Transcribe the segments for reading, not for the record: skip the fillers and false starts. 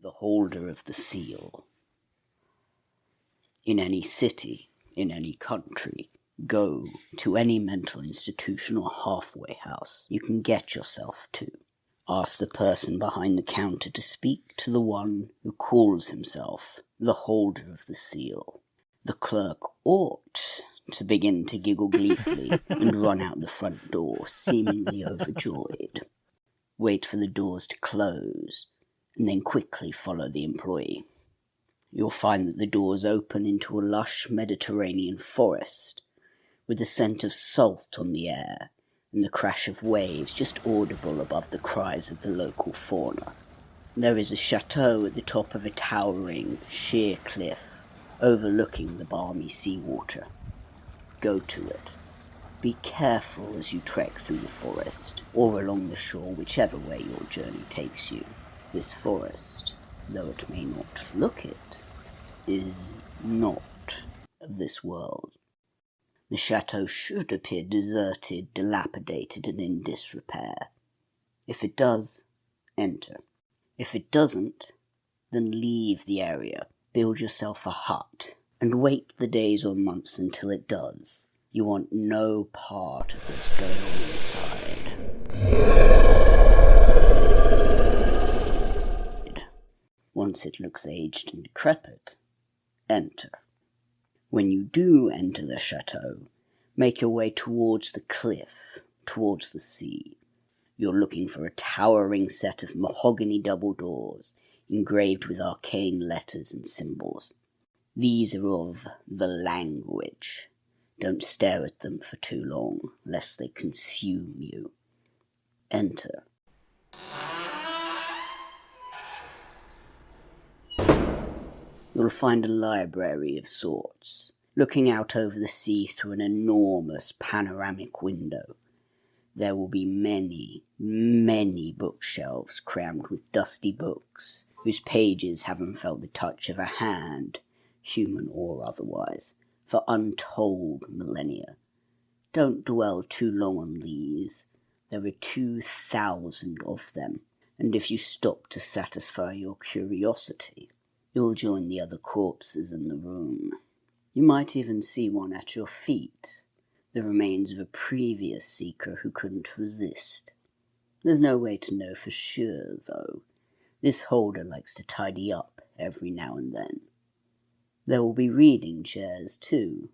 the holder of the seal. In any city, in any country, go to any mental institution or halfway house you can get yourself to. Ask the person behind the counter to speak to the one who calls himself the holder of the seal. The clerk ought to begin to giggle gleefully and run out the front door, seemingly overjoyed. Wait for the doors to close, and then quickly follow the employee. You'll find that the doors open into a lush Mediterranean forest, with the scent of salt on the air and the crash of waves just audible above the cries of the local fauna. There is a chateau at the top of a towering, sheer cliff, overlooking the balmy seawater. Go to it. Be careful as you trek through the forest, or along the shore, whichever way your journey takes you. This forest, though it may not look it, is not of this world. The chateau should appear deserted, dilapidated, and in disrepair. If it does, enter. If it doesn't, then leave the area, build yourself a hut, and wait the days or months until it does. You want no part of what's going on inside. Once it looks aged and decrepit, enter. When you do enter the chateau, make your way towards the cliff, towards the sea. You're looking for a towering set of mahogany double doors, engraved with arcane letters and symbols. These are of the language. Don't stare at them for too long, lest they consume you. Enter. You'll find a library of sorts, looking out over the sea through an enormous panoramic window. There will be many, many bookshelves crammed with dusty books, whose pages haven't felt the touch of a hand, human or otherwise, for untold millennia. Don't dwell too long on these. There are 2,000 of them, and if you stop to satisfy your curiosity, you'll join the other corpses in the room. You might even see one at your feet, the remains of a previous seeker who couldn't resist. There's no way to know for sure, though. This holder likes to tidy up every now and then. There will be reading chairs, too,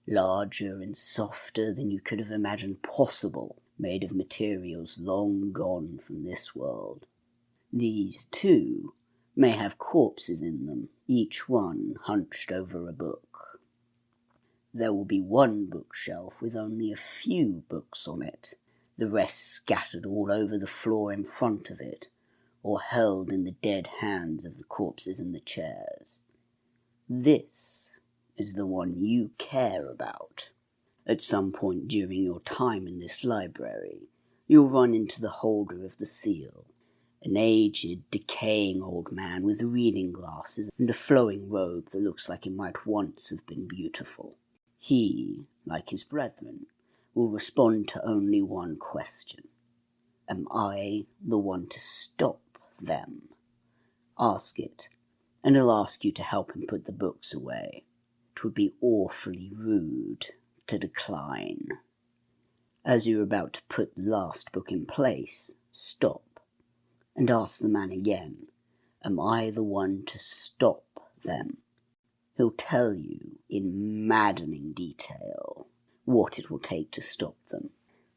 larger and softer than you could have imagined possible, made of materials long gone from this world. These, too, may have corpses in them, each one hunched over a book. There will be one bookshelf with only a few books on it, the rest scattered all over the floor in front of it, or held in the dead hands of the corpses in the chairs. This is the one you care about. At some point during your time in this library, you'll run into the holder of the seal, an aged, decaying old man with reading glasses and a flowing robe that looks like it might once have been beautiful. He, like his brethren, will respond to only one question. Am I the one to stop them? Ask it, and he'll ask you to help him put the books away. It would be awfully rude to decline. As you're about to put the last book in place, stop and ask the man again, am I the one to stop them? He'll tell you in maddening detail what it will take to stop them.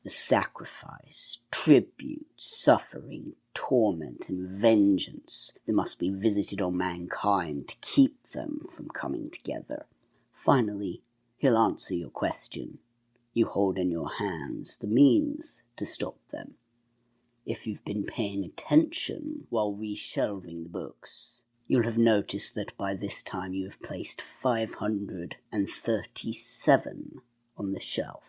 The sacrifice, tribute, suffering, torment, and vengeance that must be visited on mankind to keep them from coming together. Finally, he'll answer your question. You hold in your hands the means to stop them. If you've been paying attention while reshelving the books, you'll have noticed that by this time you have placed 537 on the shelf.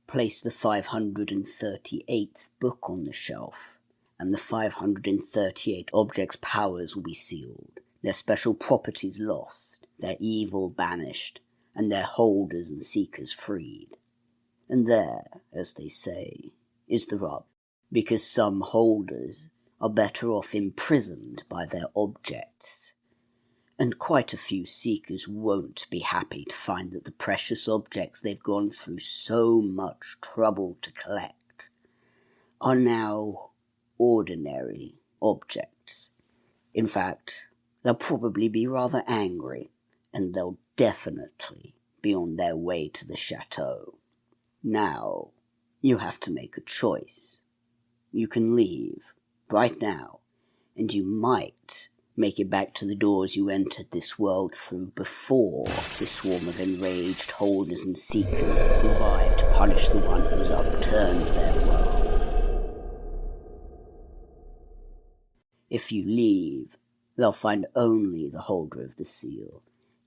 Place the 538th book on the shelf, and the 538 objects' powers will be sealed, their special properties lost, their evil banished, and their holders and seekers freed. And there, as they say, is the rub, because some holders are better off imprisoned by their objects, and quite a few seekers won't be happy to find that the precious objects they've gone through so much trouble to collect are now ordinary objects. In fact, they'll probably be rather angry, and they'll definitely be on their way to the chateau. Now, you have to make a choice. You can leave right now, and you might make it back to the doors you entered this world through before the swarm of enraged holders and seekers arrive to punish the one who's upturned their world. If you leave, they'll find only the holder of the seal,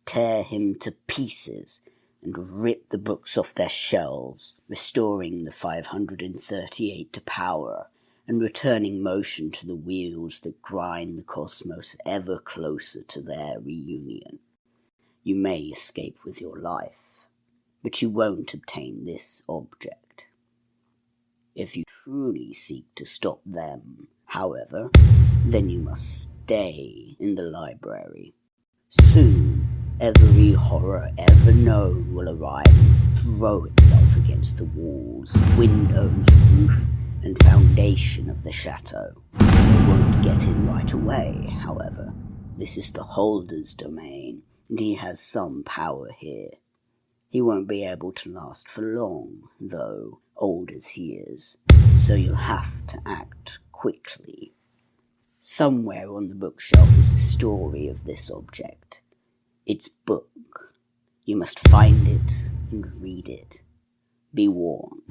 tear him to pieces, and rip the books off their shelves, restoring the 538 to power, and returning motion to the wheels that grind the cosmos ever closer to their reunion. You may escape with your life, but you won't obtain this object. If you truly seek to stop them, however, then you must stay in the library. Soon, every horror ever known will arrive and throw itself against the walls, windows, roof, and foundation of the chateau. They won't get in right away, however. This is the holder's domain, and he has some power here. He won't be able to last for long, though, old as he is, so you'll have to act quickly. Somewhere on the bookshelf is the story of this object. Its book. You must find it and read it. Be warned.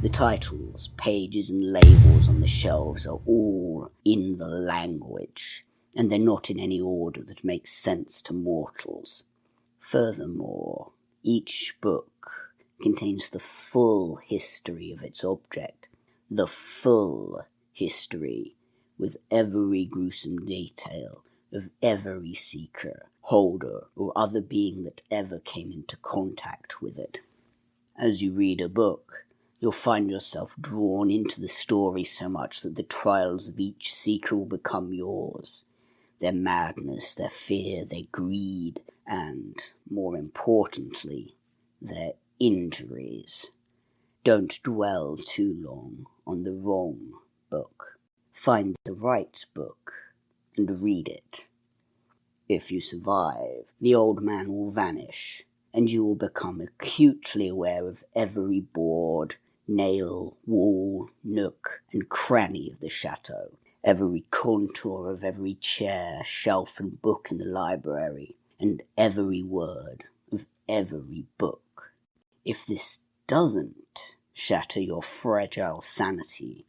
The titles, pages, and labels on the shelves are all in the language, and they're not in any order that makes sense to mortals. Furthermore, each book contains the full history of its object, the full history with every gruesome detail of every seeker, holder, or other being that ever came into contact with it. As you read a book, you'll find yourself drawn into the story so much that the trials of each seeker will become yours. Their madness, their fear, their greed, and, more importantly, their injuries. Don't dwell too long on the wrong book. Find the right book and read it. If you survive, the old man will vanish, and you will become acutely aware of every board, nail, wall, nook, and cranny of the chateau, every contour of every chair, shelf, and book in the library, and every word of every book. If this doesn't shatter your fragile sanity,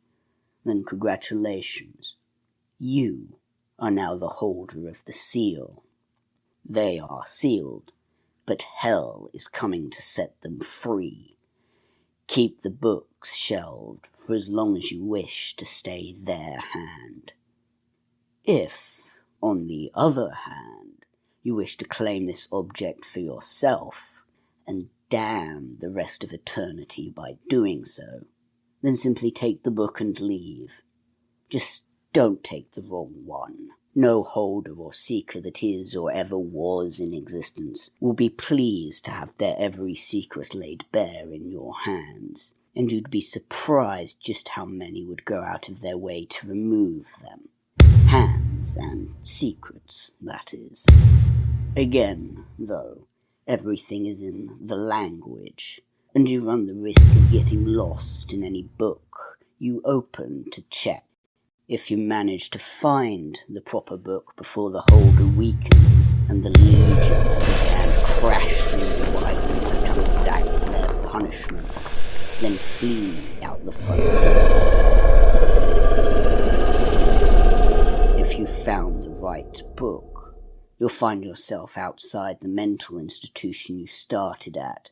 then congratulations. You are now the holder of the seal. They are sealed, but hell is coming to set them free. Keep the books shelved for as long as you wish to stay their hand. If, on the other hand, you wish to claim this object for yourself and damn the rest of eternity by doing so, then simply take the book and leave. Just don't take the wrong one. No holder or seeker that is or ever was in existence will be pleased to have their every secret laid bare in your hands, and you'd be surprised just how many would go out of their way to remove them. Hands and secrets, that is. Again, though, everything is in the language, and you run the risk of getting lost in any book you open to check. If you manage to find the proper book before the holder weakens and the legions of the band crash through the wide window to exact their punishment, then flee out the front door. If you found the right book, you'll find yourself outside the mental institution you started at,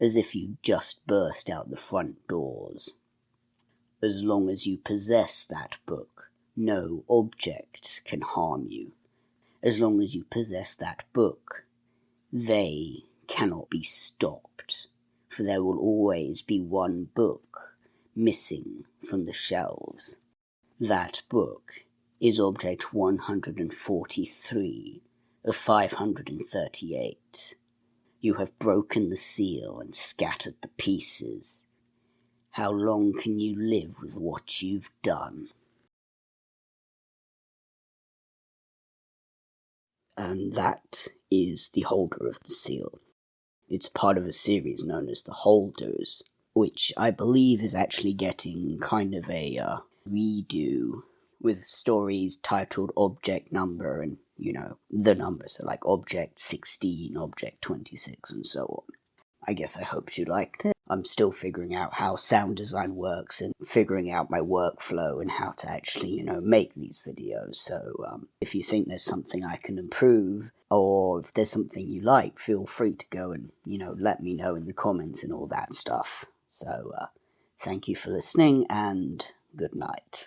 as if you just burst out the front doors. As long as you possess that book, no objects can harm you. As long as you possess that book, they cannot be stopped, for there will always be one book missing from the shelves. That book is object 143 of 538. You have broken the seal and scattered the pieces. How long can you live with what you've done? And that is the holder of the seal. It's part of a series known as The Holders, which I believe is actually getting kind of a redo with stories titled Object Number and, the numbers, so like Object 16, Object 26, and so on. I guess I hope you liked it. I'm still figuring out how sound design works and figuring out my workflow and how to actually, make these videos. So if you think there's something I can improve, or if there's something you like, feel free to go and, let me know in the comments and all that stuff. So thank you for listening, and good night.